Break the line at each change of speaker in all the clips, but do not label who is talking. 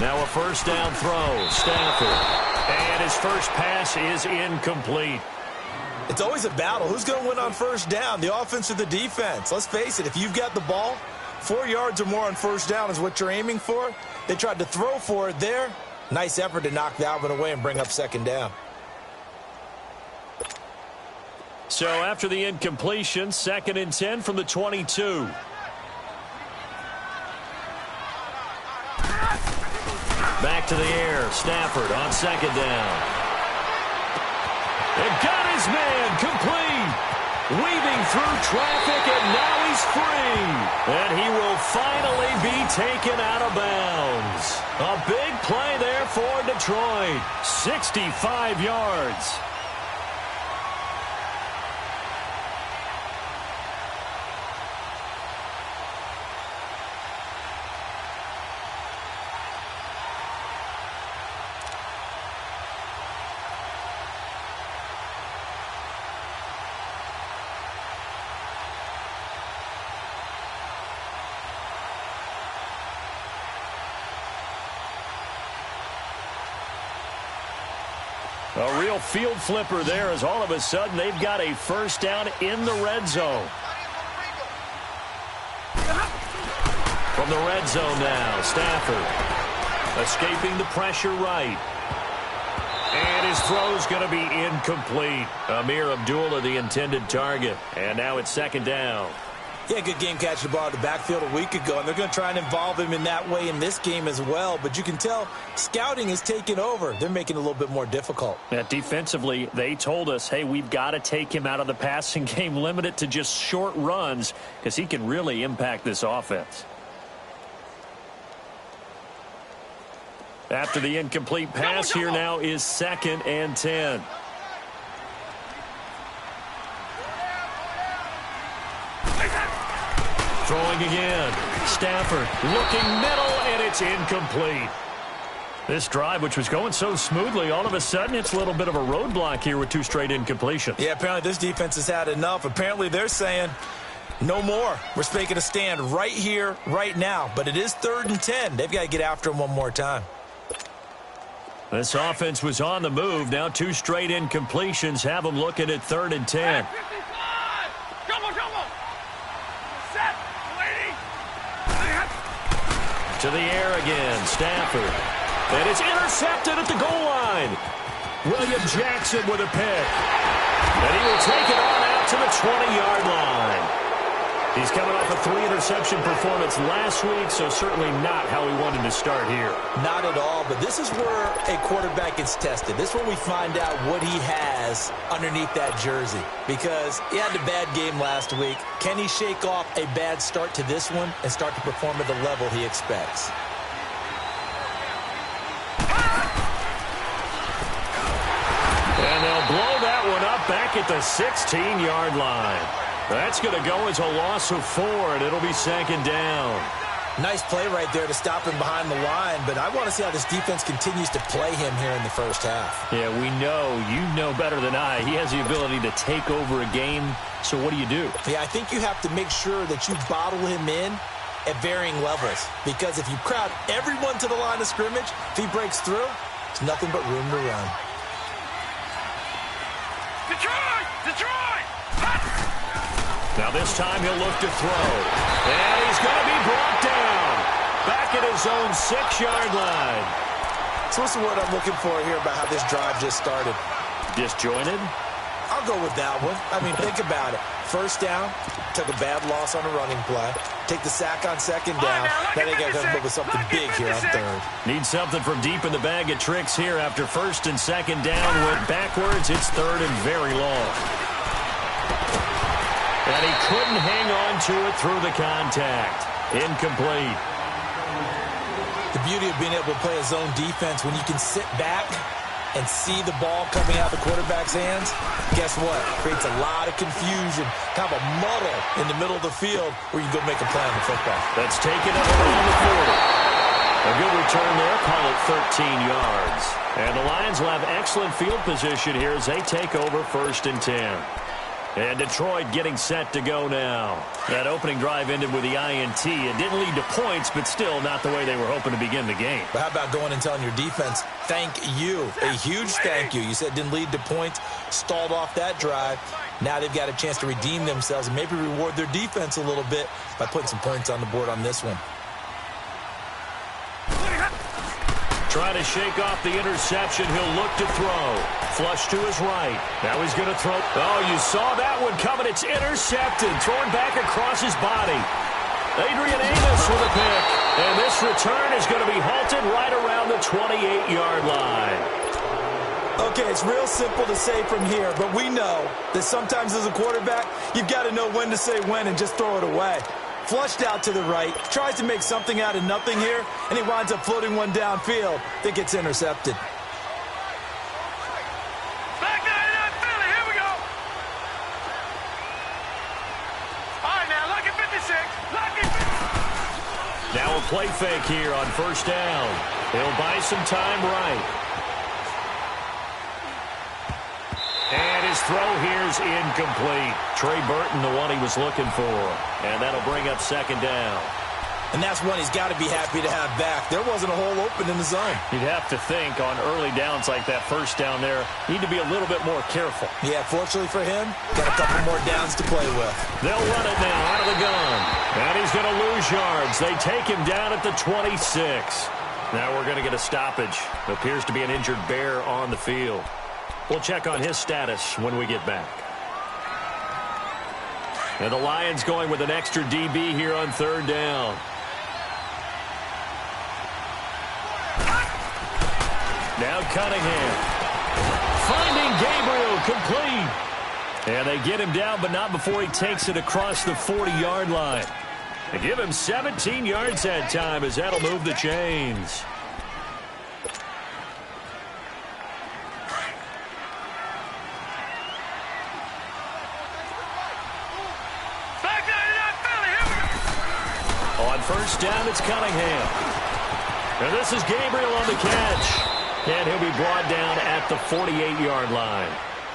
Now a first down throw. Stafford. And his first pass is incomplete.
It's always a battle. Who's going to win on first down, the offense or the defense? Let's face it, if you've got the ball, 4 yards or more on first down is what you're aiming for. They tried to throw for it there. Nice effort to knock that one away and bring up second down.
So after the incompletion, 2nd and 10 from the 22. Back to the air. Stafford on second down. And got his man complete. Weaving through traffic, and now he's free. And he will finally be taken out of bounds. A big play there for Detroit. 65 yards. A real field flipper there as all of a sudden they've got a first down in the red zone. From the red zone now, Stafford escaping the pressure right. And his throw's going to be incomplete. Amir Abdullah, the intended target. And now it's second down.
Yeah, good game catching the ball in the backfield a week ago, and they're going to try and involve him in that way in this game as well. But you can tell scouting is taking over. They're making it a little bit more difficult.
Yeah, defensively, they told us, hey, we've got to take him out of the passing game, limit it to just short runs, because he can really impact this offense. After the incomplete pass, here now is 2nd and 10. Throwing again. Stafford looking middle, and it's incomplete. This drive, which was going so smoothly, all of a sudden it's a little bit of a roadblock here with 2 straight incompletions.
Yeah, apparently this defense has had enough. Apparently they're saying no more. We're making a stand right here, right now. But it is 3rd and 10. They've got to get after him one more time.
This offense was on the move. Now 2 straight incompletions have them looking at 3rd and 10. To the air again, Stafford. And it's intercepted at the goal line. William Jackson with a pick. And he will take it on out to the 20-yard line. He's coming off a 3-interception performance last week, so certainly not how he wanted to start here.
Not at all, but this is where a quarterback gets tested. This is where we find out what he has underneath that jersey. Because he had a bad game last week. Can he shake off a bad start to this one and start to perform at the level he expects?
And they'll blow that one up back at the 16-yard line. That's going to go as a loss of 4, and it'll be 2nd down.
Nice play right there to stop him behind the line, but I want to see how this defense continues to play him here in the first half.
Yeah, we know. You know better than I. He has the ability to take over a game, so what do you do?
Yeah, I think you have to make sure that you bottle him in at varying levels, because if you crowd everyone to the line of scrimmage, if he breaks through, it's nothing but room to run.
Detroit! Detroit!
Now this time he'll look to throw. And he's going to be brought down. Back at his own 6-yard line.
So what's the word I'm looking for here about how this drive just started?
Disjointed?
I'll go with that one. I mean, think about it. First down, took a bad loss on a running play. Take the sack on 2nd down. Now they got to come up with something big here on 3rd.
Need something from deep in the bag of tricks here after 1st and 2nd down. Went backwards. It's 3rd and very long. And he couldn't hang on to it through the contact. Incomplete.
The beauty of being able to play a zone defense when you can sit back and see the ball coming out of the quarterback's hands, guess what? Creates a lot of confusion, kind of a muddle in the middle of the field where you can go make a play on the football.
That's taken up around the 40. A good return there, call it 13 yards. And the Lions will have excellent field position here as they take over 1st and 10. And Detroit getting set to go now. That opening drive ended with the INT. It didn't lead to points, but still not the way they were hoping to begin the game.
But how about going and telling your defense, thank you, a huge thank you. You said it didn't lead to points, stalled off that drive. Now they've got a chance to redeem themselves and maybe reward their defense a little bit by putting some points on the board on this one.
Trying to shake off the interception. He'll look to throw. Flush to his right. Now he's going to throw. Oh, you saw that one coming. It's intercepted. Thrown back across his body. Adrian Amos with a pick. And this return is going to be halted right around the 28-yard line.
Okay, it's real simple to say from here, but we know that sometimes as a quarterback, you've got to know when to say when and just throw it away. Flushed out to the right, tries to make something out of nothing here, and he winds up floating one downfield that gets intercepted.
Back there, Philly, here we go. All right, now, lucky 56. Lucky 56.
Now a play fake here on first down. He'll buy some time right. And his throw here's incomplete. Trey Burton, the one he was looking for. And that'll bring up second down.
And that's one he's got to be happy to have back. There wasn't a hole open in the zone.
You'd have to think on early downs like that first down there, need to be a little bit more careful.
Yeah, fortunately for him, got a couple more downs to play with.
They'll run it now out of the gun. And he's going to lose yards. They take him down at the 26. Now we're going to get a stoppage. Appears to be an injured Bear on the field. We'll check on his status when we get back. And the Lions going with an extra DB here on third down. Now Cunningham. Finding Gabriel, complete. And they get him down, but not before he takes it across the 40-yard line. They give him 17 yards that time as that'll move the chains. On first down, it's Cunningham. And this is Gabriel on the catch. And he'll be brought down at the 48-yard line.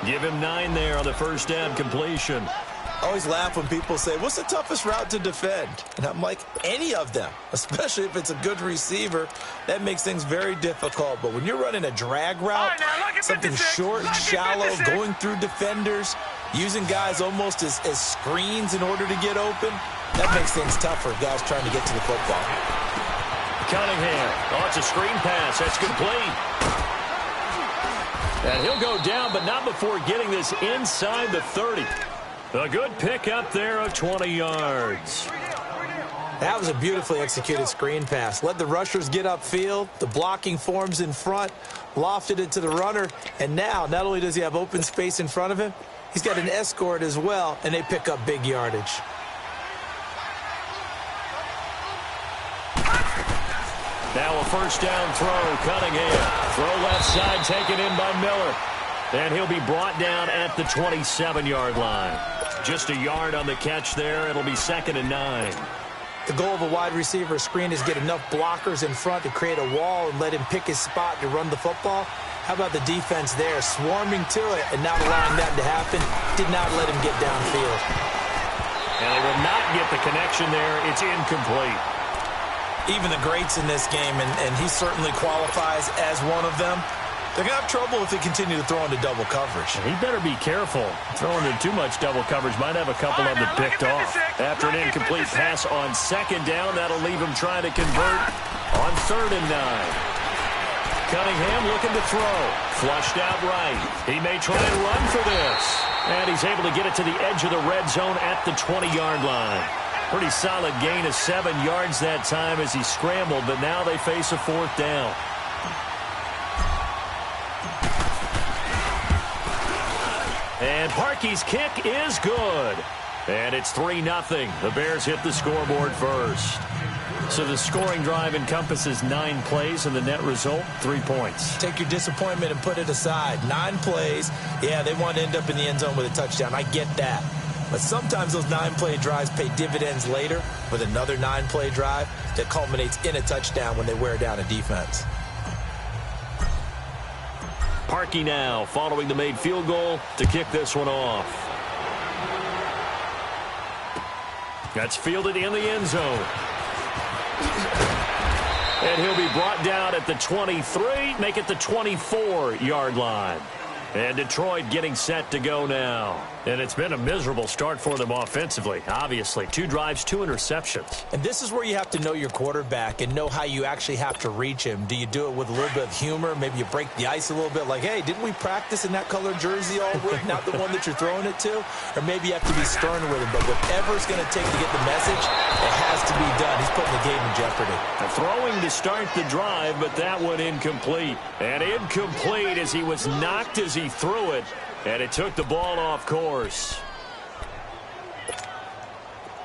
Give him 9 there on the first down completion.
I always laugh when people say, what's the toughest route to defend? And I'm like, any of them, especially if it's a good receiver. That makes things very difficult. But when you're running a drag route, something short, shallow, going through defenders, using guys almost as screens in order to get open, that makes things tough for guys trying to get to the football.
Cunningham. Oh, it's a screen pass. That's complete. And he'll go down, but not before getting this inside the 30. A good pick up there of 20 yards.
That was a beautifully executed screen pass. Let the rushers get upfield. The blocking forms in front. Lofted it to the runner. And now, not only does he have open space in front of him, he's got an escort as well, and they pick up big yardage.
Now a first down throw, Cunningham. Throw left side, taken in by Miller. And he'll be brought down at the 27-yard line. Just a yard on the catch there. It'll be second and 9.
The goal of a wide receiver screen is get enough blockers in front to create a wall and let him pick his spot to run the football. How about the defense there, swarming to it and not allowing that to happen? Did not let him get downfield.
And they will not get the connection there. It's incomplete.
Even the greats in this game, and he certainly qualifies as one of them, they're going to have trouble if they continue to throw into double coverage.
He better be careful. Throwing into too much double coverage might have a couple of them picked off. After an incomplete pass on second down, that'll leave him trying to convert on third and 9. Cunningham looking to throw. Flushed out right. He may try and run for this. And he's able to get it to the edge of the red zone at the 20-yard line. Pretty solid gain of 7 yards that time as he scrambled, but now they face a fourth down. And Parkey's kick is good. And it's 3-0. The Bears hit the scoreboard first. So the scoring drive encompasses 9 plays, and the net result, 3 points.
Take your disappointment and put it aside. 9 plays. Yeah, they want to end up in the end zone with a touchdown. I get that. But sometimes those 9-play drives pay dividends later with another 9-play drive that culminates in a touchdown when they wear down a defense.
Parkey now following the made field goal to kick this one off. That's fielded in the end zone. And he'll be brought down at the 23, make it the 24-yard line. And Detroit getting set to go now. And it's been a miserable start for them offensively, obviously. 2 drives, 2 interceptions.
And this is where you have to know your quarterback and know how you actually have to reach him. Do you do it with a little bit of humor? Maybe you break the ice a little bit like, hey, didn't we practice in that color jersey all week, not the one that you're throwing it to? Or maybe you have to be stern with him. But whatever it's going to take to get the message, it has to be done. He's putting the game in jeopardy.
Throwing to start the drive, but that one incomplete. And incomplete as he was knocked as he threw it, and it took the ball off course.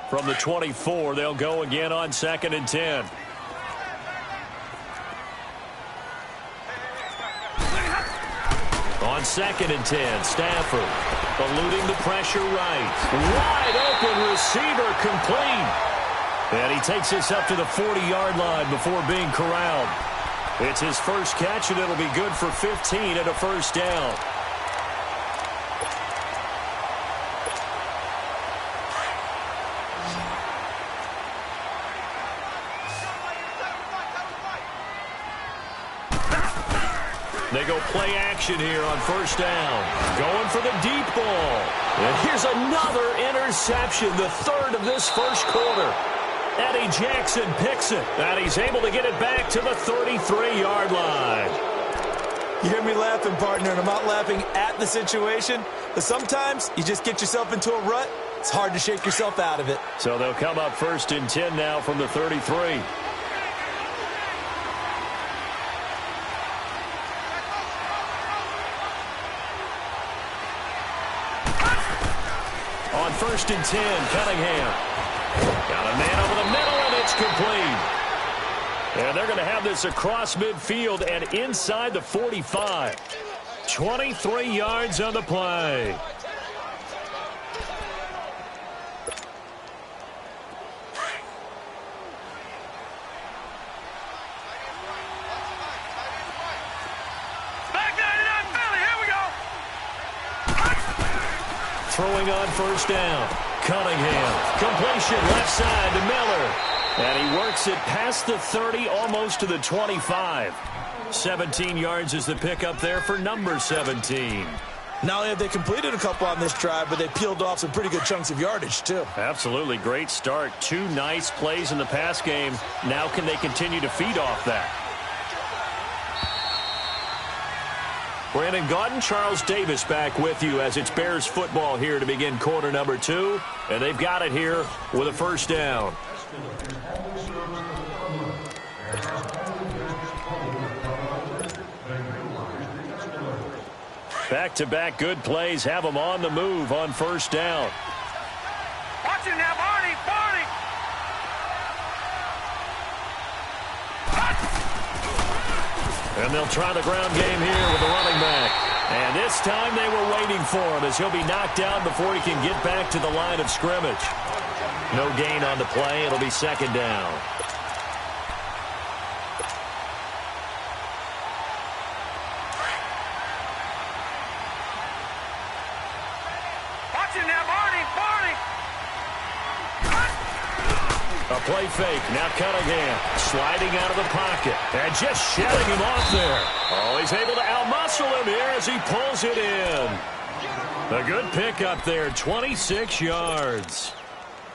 From the 24, they'll go again on 2nd and 10. On 2nd and 10, Stafford eluding the pressure right. Wide open receiver complete. And he takes this up to the 40-yard line before being corralled. It's his first catch, and it'll be good for 15 and a first down. They go play action here on first down. Going for the deep ball. And here's another interception, the 3rd of this first quarter. Eddie Jackson picks it, and he's able to get it back to the 33-yard line.
You hear me laughing, partner, and I'm not laughing at the situation, but sometimes you just get yourself into a rut. It's hard to shake yourself out of it.
So they'll come up 1st and 10 now from the 33. On 1st and 10, Cunningham. Got a man over the middle, and it's complete. And they're going to have this across midfield and inside the 45. 23 yards on the play. Throwing on first down. Cunningham. Completion left side to Miller. And he works it past the 30, almost to the 25. 17 yards is the pickup there for number 17.
Not only have they completed a couple on this drive, but they peeled off some pretty good chunks of yardage, too.
Absolutely. Great start. 2 nice plays in the pass game. Now can they continue to feed off that? Brandon Gaudin, Charles Davis back with you as it's Bears football here to begin quarter number 2. And they've got it here with a first down. Back-to-back good plays have them on the move on first down.
Watch it now, Barney! Barney!
And they'll try the ground game here with the running back. And this time they were waiting for him as he'll be knocked down before he can get back to the line of scrimmage. No gain on the play. It'll be second down.
Watch it now, Barney! Barney!
A play fake. Now Cunningham sliding out of the pocket and just shedding him off there. Oh, he's able to outmuscle him here as he pulls it in. A good pickup there, 26 yards.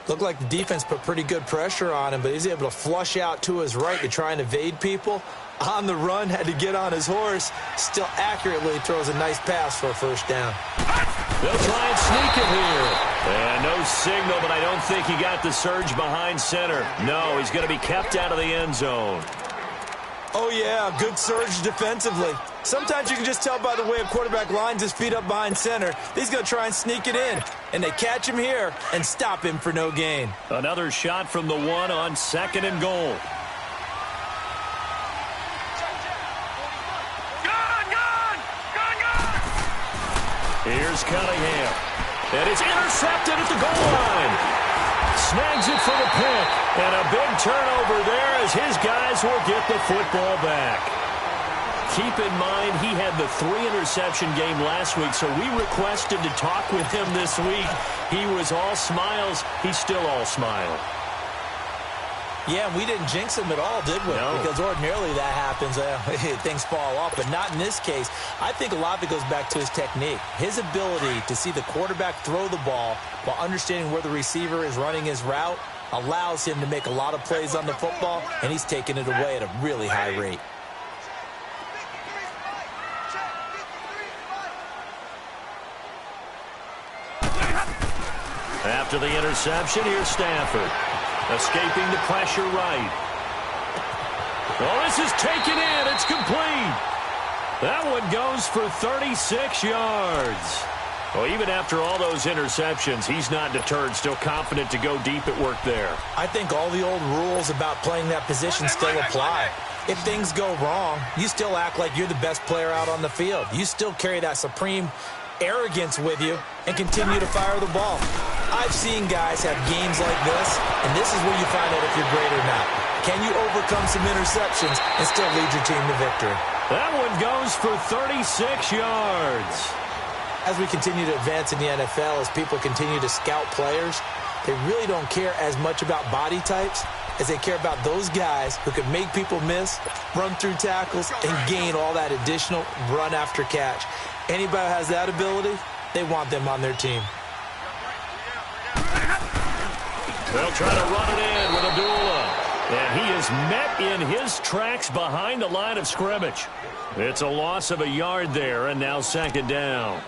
Looked like the defense put pretty good pressure on him, but he's able to flush out to his right to try and evade people. On the run, had to get on his horse. Still accurately throws a nice pass for a first down.
They'll try and sneak it here. And no signal, but I don't think he got the surge behind center. No, he's going to be kept out of the end zone.
Oh, yeah, good surge defensively. Sometimes you can just tell by the way a quarterback lines his feet up behind center. He's going to try and sneak it in. And they catch him here and stop him for no gain.
Another shot from the 1 on 2nd and goal. Here's Cunningham. And it's intercepted at the goal line. Snags it for the pick. And a big turnover there as his guys will get the football back. keep in mind he had the 3-interception game last week, so we requested to talk with him this week. He was all smiles. He's still all smile.
Yeah, we didn't jinx him at all, did we?
No.
Because ordinarily that happens. Things fall off, but not in this case. I think a lot of it goes back to his technique. His ability to see the quarterback throw the ball while understanding where the receiver is running his route allows him to make a lot of plays on the football, and he's taking it away at a really high rate.
After the interception, here's Stafford. Escaping the pressure right. Oh, this is taken in. It's complete. That one goes for 36 yards. Well, even after all those interceptions, he's not deterred, still confident to go deep at work there.
I think all the old rules about playing that position still apply. If things go wrong, you still act like you're the best player out on the field. You still carry that supreme arrogance with you and continue to fire the ball. I've seen guys have games like this, and this is where you find out if you're great or not. Can you overcome some interceptions and still lead your team to victory?
That one goes for 36 yards.
As we continue to advance in the NFL, as people continue to scout players, they really don't care as much about body types as they care about those guys who can make people miss, run through tackles, and gain all that additional run after catch. Anybody who has that ability, they want them on their team.
They'll try to run it in with Abdullah. And he is met in his tracks behind the line of scrimmage. It's a loss of a yard there, and now second down.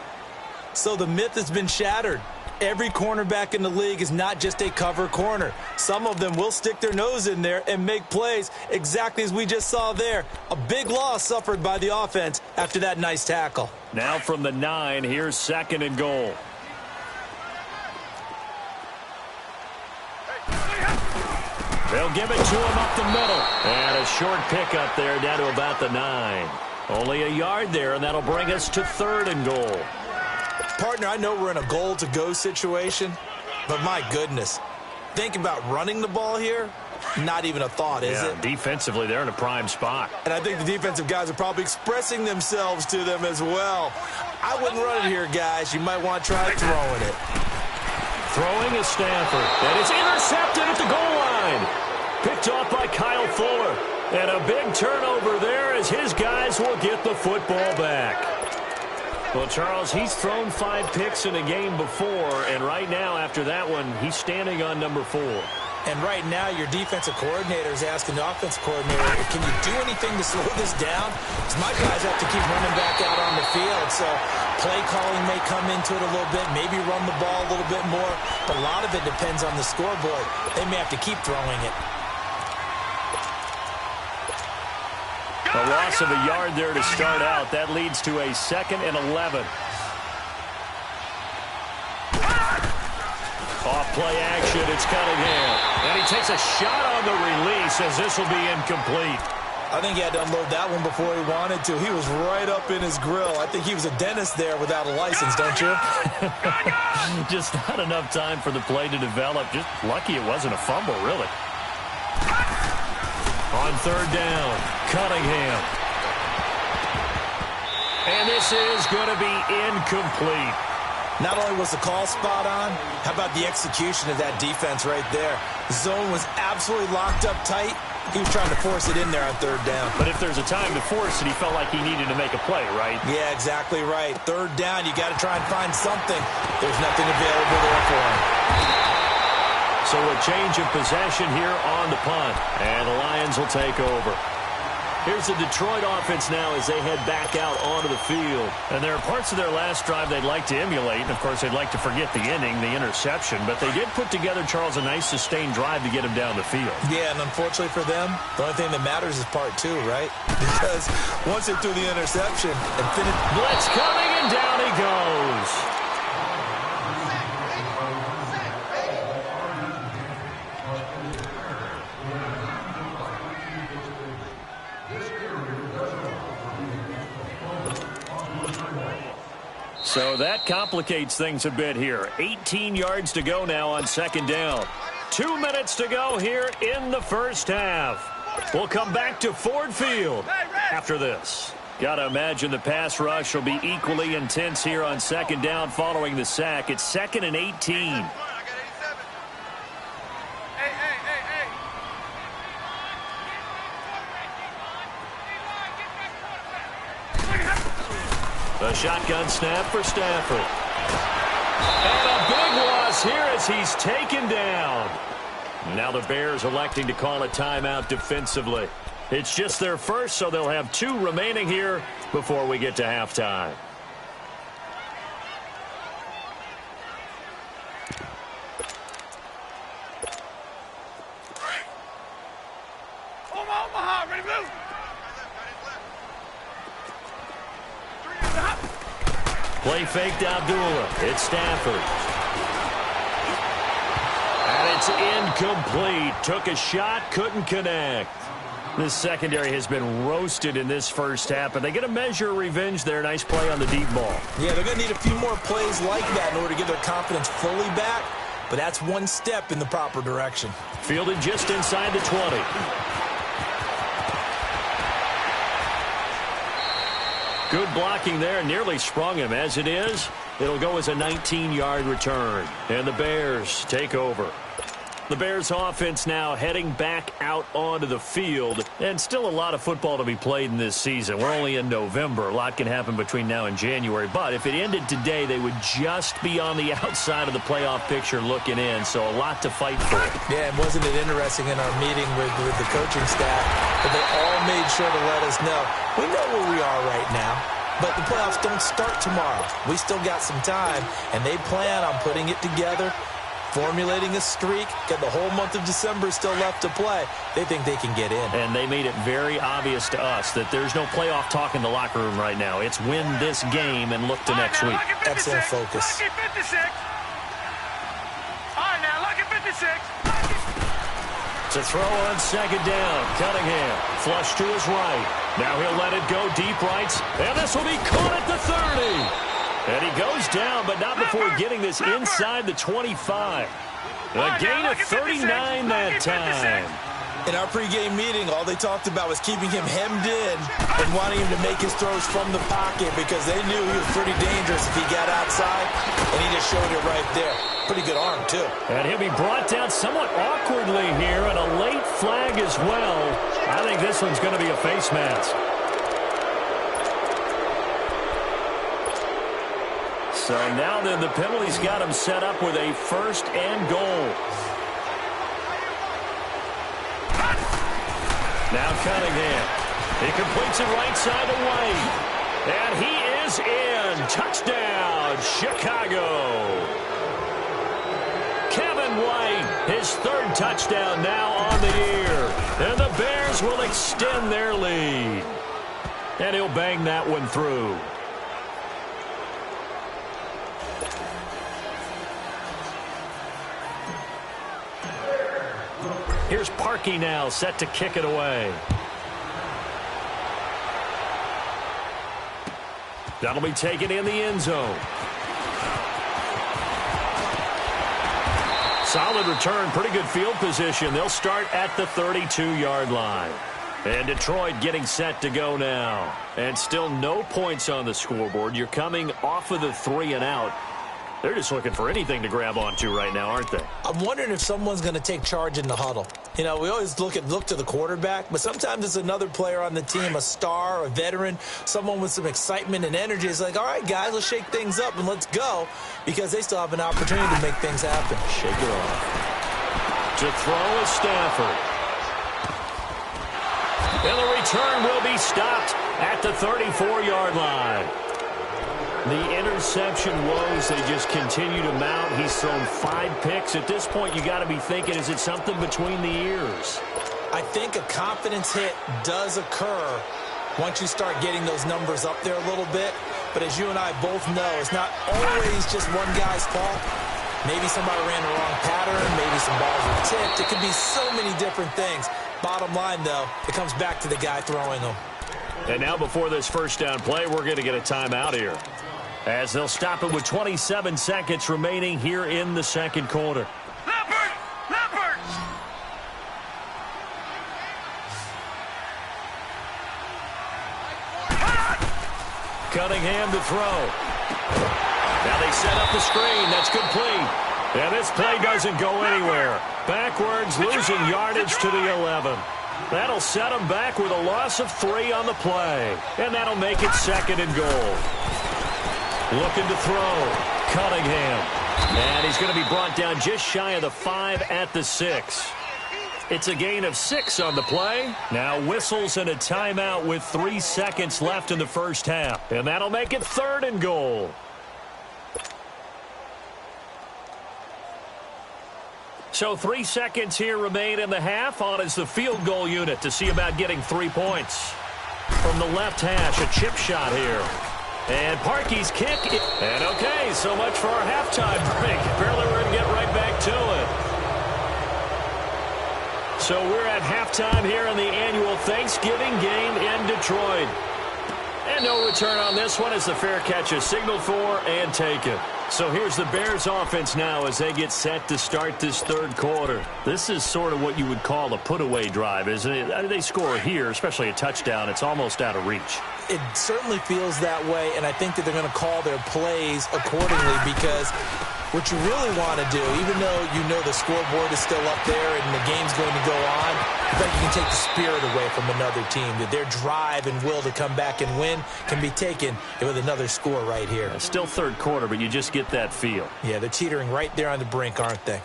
So the myth has been shattered. Every cornerback in the league is not just a cover corner. Some of them will stick their nose in there and make plays exactly as we just saw there. A big loss suffered by the offense after that nice tackle.
Now from the 9, here's second and goal. They'll give it to him up the middle. And a short pickup there down to about the 9. Only a yard there, and that'll bring us to third and goal.
Partner, I know we're in a goal-to-go situation, but my goodness, think about running the ball here, not even a thought, is it?
Defensively, they're in a prime spot.
And I think the defensive guys are probably expressing themselves to them as well. I wouldn't run it here, guys. You might want to try throwing it.
Throwing is Stafford. And it's intercepted at the goal line. Picked off by Kyle Fuller. And a big turnover there as his guys will get the football back. Well, Charles, he's thrown 5 picks in a game before, and right now, after that one, he's standing on number 4.
And right now, your defensive coordinator is asking the offensive coordinator, can you do anything to slow this down? Because my guys have to keep running back out on the field, so play calling may come into it a little bit, maybe run the ball a little bit more, but a lot of it depends on the scoreboard. They may have to keep throwing it.
A loss of a yard there to start out. That leads to a 2nd and 11. Off play action, it's Cunningham. And he takes a shot on the release as this will be incomplete.
I think he had to unload that one before he wanted to. He was right up in his grill. I think he was a dentist there without a license, don't you?
Just not enough time for the play to develop. Just lucky it wasn't a fumble, really. On third down, Cunningham. And this is going to be incomplete.
Not only was the call spot on, how about the execution of that defense right there? The zone was absolutely locked up tight. He was trying to force it in there on third down.
But if there's a time to force it, he felt like he needed to make a play, right?
Yeah, exactly right. Third down, you got to try and find something. There's nothing available there for him.
So a change of possession here on the punt. And the Lions will take over. Here's the Detroit offense now as they head back out onto the field. And there are parts of their last drive they'd like to emulate. And, of course, they'd like to forget the inning, the interception. But they did put together, Charles, a nice sustained drive to get him down the field.
Yeah, and unfortunately for them, the only thing that matters is part 2, right? Because once they threw the interception and finished.
Blitz coming, and down he goes. So that complicates things a bit here. 18 yards to go now on second down. 2 minutes to go here in the first half. We'll come back to Ford Field after this. Got to imagine the pass rush will be equally intense here on second down following the sack. It's 2nd and 18. A shotgun snap for Stafford. And a big loss here as he's taken down. Now the Bears electing to call a timeout defensively. It's just their first, so they'll have 2 remaining here before we get to halftime.
Omaha, ready to move.
Play faked Abdullah. It's Stafford. And it's incomplete. Took a shot, couldn't connect. This secondary has been roasted in this first half, but they get a measure of revenge there. Nice play on the deep ball.
Yeah, they're going to need a few more plays like that in order to get their confidence fully back, but that's one step in the proper direction.
Fielded just inside the 20. Good blocking there, nearly sprung him. As it is, it'll go as a 19-yard return. And the Bears take over. The Bears offense now heading back out onto the field. And still a lot of football to be played in this season. We're only in November. A lot can happen between now and January. But if it ended today, they would just be on the outside of the playoff picture looking in. So a lot to fight for.
Yeah, and wasn't it interesting in our meeting with the coaching staff that they all made sure to let us know, we know where we are right now, but the playoffs don't start tomorrow. We still got some time, and they plan on putting it together, formulating a streak, got the whole month of December still left to play. They think they can get in.
And they made it very obvious to us that there's no playoff talk in the locker room right now. It's win this game and look to next week.
Excellent focus.
Lucky 56. All right, now, lucky 56.
To throw on second down, Cunningham, flush to his right. Now he'll let it go deep right, and this will be caught at the 30. And he goes down, but not before getting this inside the 25. A gain of 39 that time.
In our pregame meeting, all they talked about was keeping him hemmed in and wanting him to make his throws from the pocket because they knew he was pretty dangerous if he got outside, and he just showed it right there. Pretty good arm, too.
And he'll be brought down somewhat awkwardly here, and a late flag as well. I think this one's going to be a face mask. So now then the penalty's got him set up with a 1st and goal. Now Cunningham. He completes it right side to White. And he is in. Touchdown, Chicago. Kevin White, his 3rd touchdown now on the year. And the Bears will extend their lead. And he'll bang that one through. Here's Parkey now, set to kick it away. That'll be taken in the end zone. Solid return, pretty good field position. They'll start at the 32-yard line. And Detroit getting set to go now. And still no points on the scoreboard. You're coming off of the 3 and out. They're just looking for anything to grab onto right now, aren't they?
I'm wondering if someone's going to take charge in the huddle. You know, we always look to the quarterback, but sometimes it's another player on the team, a star, a veteran, someone with some excitement and energy. It's like, all right, guys, let's shake things up and let's go, because they still have an opportunity to make things happen.
Shake it off. To throw is Stafford. And the return will be stopped at the 34-yard line. The interception woes, they just continue to mount. He's thrown 5 picks. At this point, you got to be thinking, is it something between the ears?
I think a confidence hit does occur once you start getting those numbers up there a little bit. But as you and I both know, it's not always just one guy's fault. Maybe somebody ran the wrong pattern. Maybe some balls were tipped. It could be so many different things. Bottom line, though, it comes back to the guy throwing them.
And now before this first down play, we're going to get a timeout here, as they'll stop it with 27 seconds remaining here in the second quarter.
Leopard! Leopard! Hold on!
Cunningham to throw. Now they set up the screen. That's complete. And this play doesn't go anywhere. Backwards, losing yardage to the 11. That'll set them back with a loss of 3 on the play. And that'll make it 2nd and goal. Looking to throw. Cunningham. And he's going to be brought down just shy of the 5 at the 6. It's a gain of 6 on the play. Now whistles and a timeout with 3 seconds left in the first half. And that'll make it 3rd and goal. So 3 seconds here remain in the half. On is the field goal unit to see about getting 3 points. From the left hash, a chip shot here. And Parkey's kick. And okay, so much for our halftime break. Apparently we're going to get right back to it. So we're at halftime here in the annual Thanksgiving game in Detroit. And no return on this one as the fair catch is signaled for and taken. So here's the Bears offense now as they get set to start this 3rd quarter. This is sort of what you would call a put-away drive, isn't it? They score here, especially a touchdown. It's almost out of reach.
It certainly feels that way, and I think that they're going to call their plays accordingly because what you really want to do, even though you know the scoreboard is still up there and the game's going to go on, I think you can take the spirit away from another team. That their drive and will to come back and win can be taken with another score right here.
It's still 3rd quarter, but you just get that feel.
Yeah, they're teetering right there on the brink, aren't they?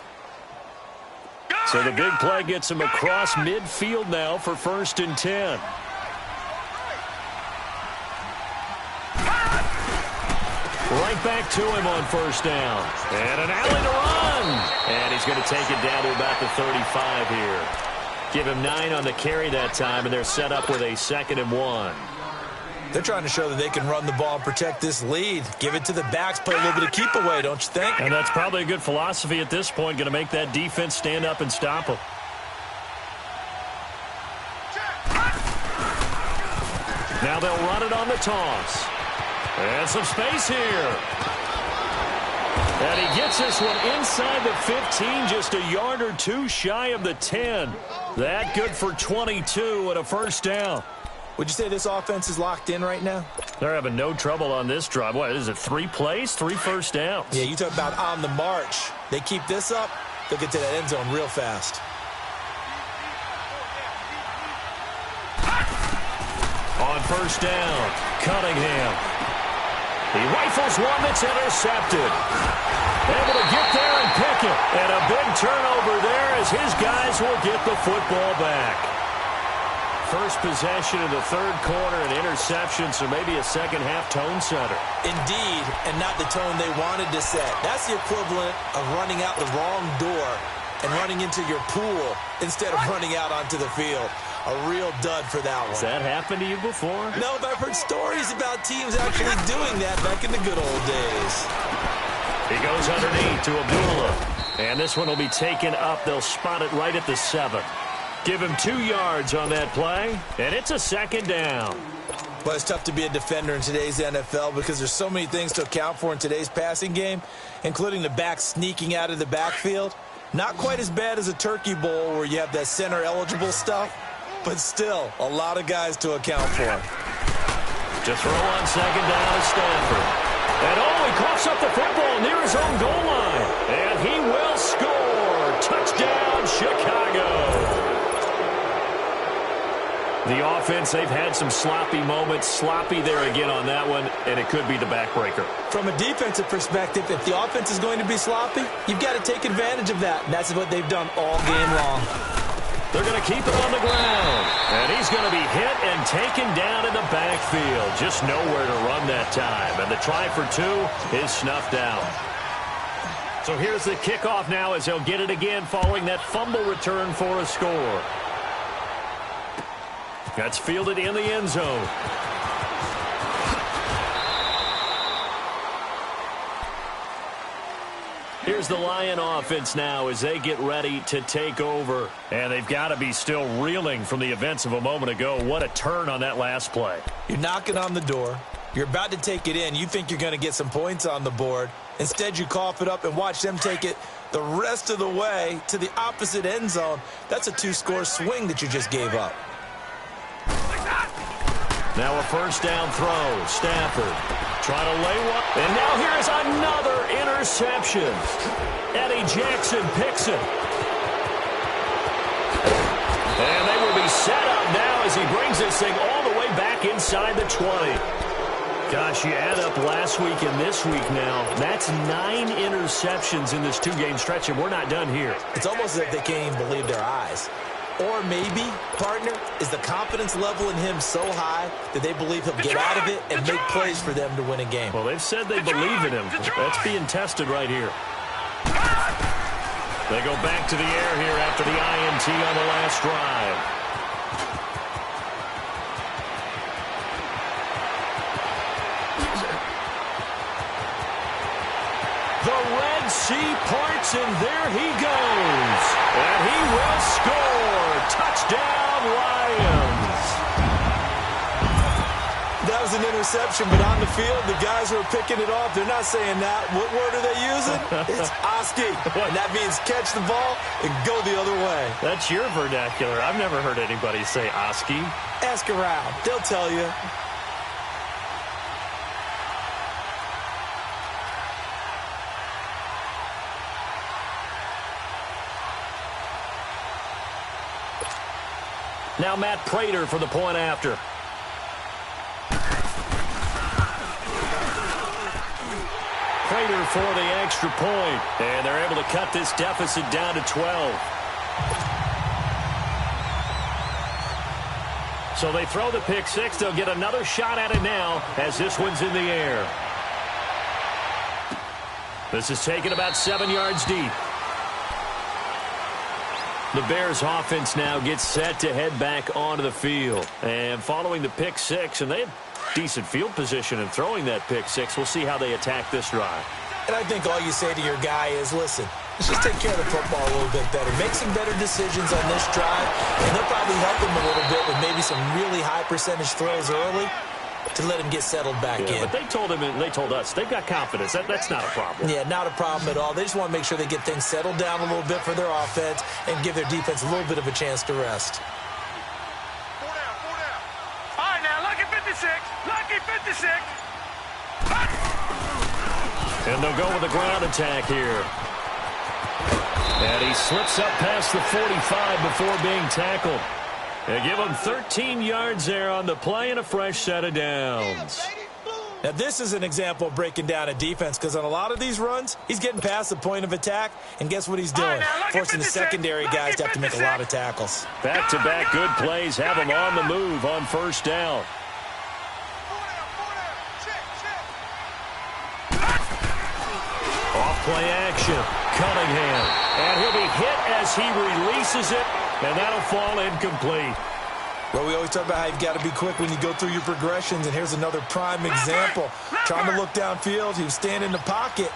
So the big play gets them across midfield now for 1st and 10. Right back to him on 1st down. And an alley to run. And he's going to take it down to about the 35 here. Give him 9 on the carry that time, and they're set up with a 2nd and 1.
They're trying to show that they can run the ball and protect this lead. Give it to the backs, play a little bit of keep away, don't you think?
And that's probably a good philosophy at this point, going to make that defense stand up and stop them. Now they'll run it on the toss. And some space here. And he gets this one inside the 15, just a yard or 2 shy of the 10. That good for 22 and a 1st down.
Would you say this offense is locked in right now?
They're having no trouble on this drive. What is it, 3 plays, 3 1st downs?
Yeah, you talk about on the march. They keep this up, they'll get to that end zone real fast.
On 1st down, Cunningham. He rifles one that's intercepted. Able to get there and pick it. And a big turnover there as his guys will get the football back. First possession in the 3rd quarter, an interception, so maybe a second-half tone setter.
Indeed, and not the tone they wanted to set. That's the equivalent of running out the wrong door and running into your pool instead of running out onto the field. A real dud for that one.
Has that happened to you before?
No, but I've heard stories about teams actually doing that back in the good old days.
He goes underneath to Abdullah. And this one will be taken up. They'll spot it right at the 7. Give him 2 yards on that play. And it's a 2nd down.
Well, it's tough to be a defender in today's NFL because there's so many things to account for in today's passing game, including the back sneaking out of the backfield. Not quite as bad as a turkey bowl where you have that center-eligible stuff, but still a lot of guys to account for.
To throw on 2nd down is Stafford. And he coughs up the football near his own goal line. And he will score. Touchdown, Chicago. The offense, they've had some sloppy moments. Sloppy there again on that one, and it could be the backbreaker.
From a defensive perspective, if the offense is going to be sloppy, you've got to take advantage of that. And that's what they've done all game long.
They're going to keep it on the ground. And he's going to be hit and taken down in the backfield. Just nowhere to run that time. And the try for 2 is snuffed out. So here's the kickoff now as they'll get it again following that fumble return for a score. That's fielded in the end zone. Here's the Lion offense now as they get ready to take over. And they've got to be still reeling from the events of a moment ago. What a turn on that last play.
You're knocking on the door. You're about to take it in. You think you're going to get some points on the board. Instead, you cough it up and watch them take it the rest of the way to the opposite end zone. That's a 2-score swing that you just gave up.
Now a first down throw. Stafford trying to lay one. And now here is another interception. Eddie Jackson picks it. And they will be set up now as he brings this thing all the way back inside the 20. Gosh, you add up last week and this week now, that's 9 interceptions in this 2-game stretch, and we're not done here.
It's almost as if they can't even believe their eyes. Or maybe, partner, is the confidence level in him so high that they believe he'll get out of it and make plays for them to win a game.
Well, they've said they believe in him. That's being tested right here. They go back to the air here after the INT on the last drive. The Red Sea parts, and there he goes. And he will score. Touchdown, Lions.
That was an interception, but on the field, the guys who are picking it off, they're not saying that. What word are they using? It's Oski. And that means catch the ball and go the other way.
That's your vernacular. I've never heard anybody say Oski.
Ask around. They'll tell you.
Now Matt Prater for the point after. Prater for the extra point. And they're able to cut this deficit down to 12. So they throw the pick six. They'll get another shot at it now as this one's in the air. This is taken about 7 yards deep. The Bears offense now gets set to head back onto the field. And following the pick six, and they have decent field position in throwing that pick six. We'll see how they attack this drive.
And I think all you say to your guy is, listen, let's just take care of the football a little bit better. Make some better decisions on this drive, and they'll probably help him a little bit with maybe some really high percentage throws early to let him get settled back in.
But they told him, and they told us, they've got confidence. That's not a problem.
Yeah, not a problem at all. They just want to make sure they get things settled down a little bit for their offense and give their defense a little bit of a chance to rest.
4 down, 4 down. All right, now, lucky 56. Lucky 56.
And they'll go with a ground attack here. And he slips up past the 45 before being tackled. They give him 13 yards there on the play and a fresh set of downs.
Now, this is an example of breaking down a defense because on a lot of these runs, he's getting past the point of attack, and guess what he's doing? Forcing the secondary guys to have to make a lot of tackles.
Back-to-back good plays have him on the move on first down. Off-play action. Cunningham. And he'll be hit as he releases it, and that'll fall incomplete.
Well, we always talk about how you've got to be quick when you go through your progressions, and here's another prime example. Trying to look downfield, he was standing in the pocket,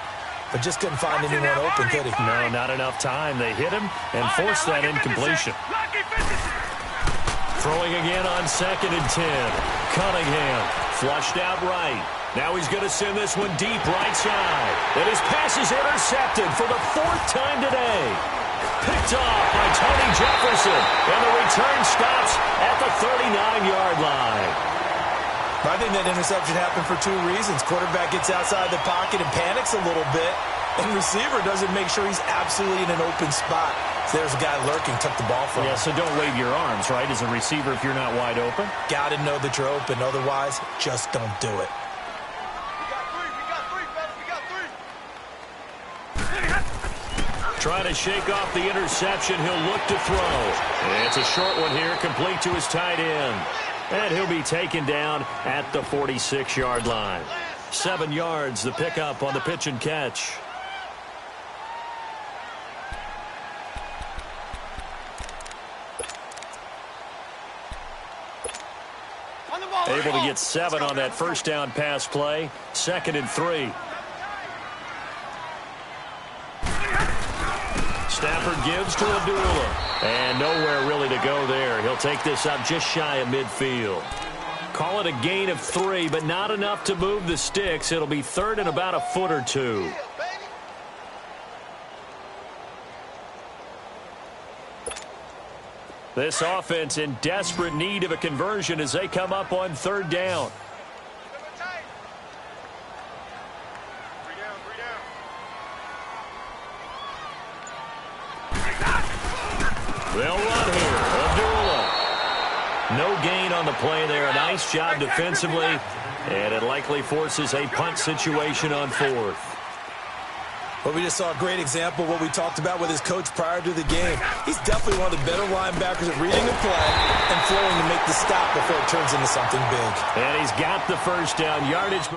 but just couldn't find anyone open, could he?
No, not enough time. They hit him and forced that incompletion. Throwing again on 2nd and 10. Cunningham flushed out right. Now he's going to send this one deep right side. And his pass is intercepted for the 4th time today. Picked off by Tony Jefferson. And the return stops at the 39-yard line.
I think that interception happened for 2 reasons. Quarterback gets outside the pocket and panics a little bit. And receiver doesn't make sure he's absolutely in an open spot. So there's a guy lurking, took the ball from him.
Yeah, so don't wave your arms, right, as a receiver if you're not wide open.
Got to know that you're open. Otherwise, just don't do it.
Trying to shake off the interception. He'll look to throw. And it's a short one here, complete to his tight end. And he'll be taken down at the 46-yard line. 7 yards, the pickup on the pitch and catch. Able to get 7 on that first down pass play. 2nd and 3. Stafford gives to Abdullah. And nowhere really to go there. He'll take this up just shy of midfield. Call it a gain of 3, but not enough to move the sticks. It'll be 3rd and about a foot or 2. This offense in desperate need of a conversion as they come up on third down. They'll run here. Abdullah. No gain on the play there. A nice job defensively. And it likely forces a punt situation on fourth.
Well, we just saw a great example of what we talked about with his coach prior to the game. He's definitely one of the better linebackers at reading the play and flowing to make the stop before it turns into something big.
And he's got the first down yardage.